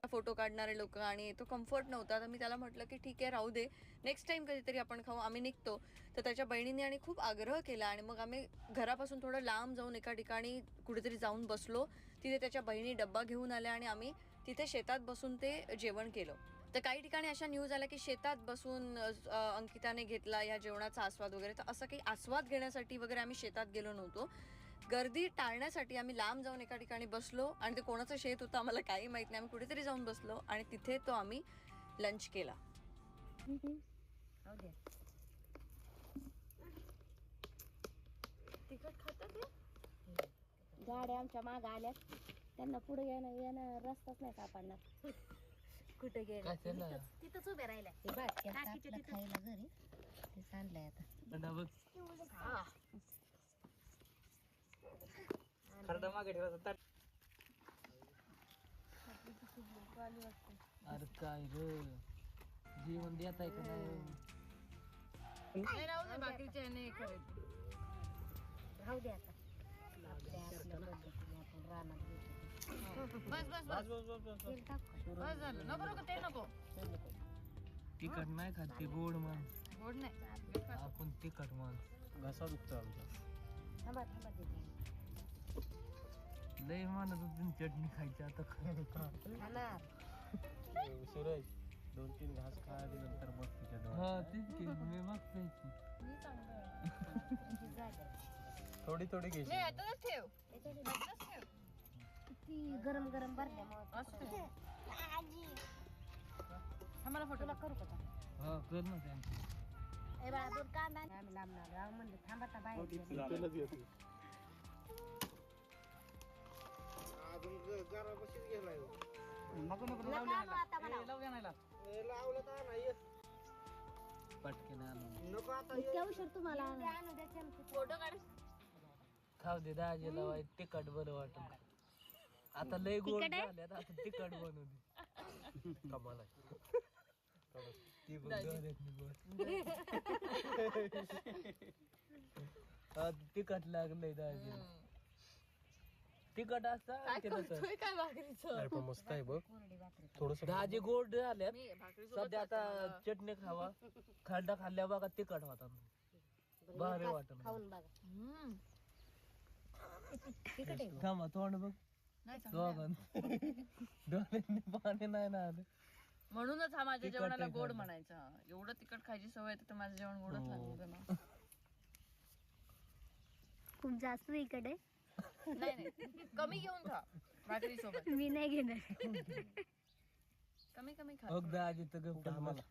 Photo काढणारे लोक आणि तो कम्फर्ट नव्हता. तर मी त्याला म्हटलं की ठीक आहे राहू दे, नेक्स्ट टाइम कधीतरी आपण खाऊ, आम्ही निघतो. तर त्याच्या बहिणीने आणि खूप आग्रह केला आणि मग आम्ही घरापासून थोडं लांब जाऊन एका ठिकाणी कुठेतरी जाऊन बसलो. तिथे त्याच्या बहिणी डब्बा घेऊन आल्या आणि आम्ही तिथे शेतात बसून ते जेवण केलं. तर काही ठिकाणी अशा न्यूज आल्या की शेतात बसून अंकिताने घेतला या जेवणाचा आस्वाद वगैरे. तर असं काही आस्वाद घेण्यासाठी वगैरे आम्ही शेतात गेलो नव्हतो. गर्दी टाळण्यासाठी आम्ही लांब जाऊन एका ठिकाणी बसलो आणि ते कोणाचं शेत होतं आम्हाला काही माहित नाही. आम्ही कुठेतरी जाऊन बसलो आणि तिथे तो आम्ही लंच केला. तिखट खातात गाड्या आमच्या माग आल्यात, त्यांना पुढे येणं रस्ताच नाही सापडणार. कुठे गेले तिथंच उभे राहिल्या ते खायला घरी ते सांडलंय आता. अरे काय ग जेवण देत आहे का नाही? राहू दे, बाकीचे नाही खरं. राहू दे आता. आपल्या पद्धतीने आपण रानात घेतो. बस बस बस तेल टाकू का? बस झालं. नको नको ते नको. तिखट नाही खात ते गोड मान. गोड नाही. आपण तिखट मान. घसा दुखतो आमचा. थांबा थांबा देते. लय मानत होती चटणी खायची आता खाणार. सूरज 2-3 घास खायला नंतर मग तिच्या हा तेच की मी बघतोय की. थोडी थोडी घ्यायची. नाही आताच ठेव. ती गरम गरम भरल्यामुळे आम्हाला फोटोला करू का? हा कर ना त्यांची. ए बाळा दूर कांदा आम्ही लांबणार राव म्हणलं थांबा आता बाहेर तेलच घेतो. नको नको नका आणू आता मला. पटकन आणून इतक्या उशीर तुम्हाला आणू द्या चमचे. फोटो काढ. खाऊ दे दाजीला वाईट तिखट बरं वाटत. आता लय गोड तिखट आहे? झाल्यात आता तिखट बनवू दे. कमाल आहे. ती बघ डोळ्यात गोड. तिखट लागलंय दाजीला. तिखट असतं काय भाकरीचं? अरे पण मस्त आहे बघ. कोरडी भाकरी. थोडस दाजी गोड झाल्यात. मी भाकरी सध्या आता चटणी खावा. खांडा खाल्ल्या बघा तिखट होता भारी वाटत. खाऊन बघा. तिखट आहे. थांबा तोंड बघ नाही चांगलं आहे. डोळ्यांनी पाणी नाही ना आलं. म्हणूनच हा माझ्या तिखट जेवणाला आहे गोड खायला. म्हणायचा. एवढं तिखट खायची सवय आहे तर माझं जेवण गोडच हो. लागलं ना. खूप जास्त इकडे आहे. नाही नाही कमी घेऊन खा भाकरी सोबत. मी नाही घेणार. कमी कमी खा. बघ दाजी तर गप्प आम्हाला.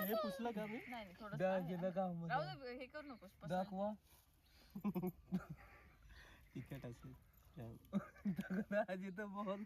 हे पुसलं का मी? नाही नाही थोडं दाजीला काम राहू दे, हे करू नकोस पसंत. दाखवा तिखट असेल. दाजी तर बोल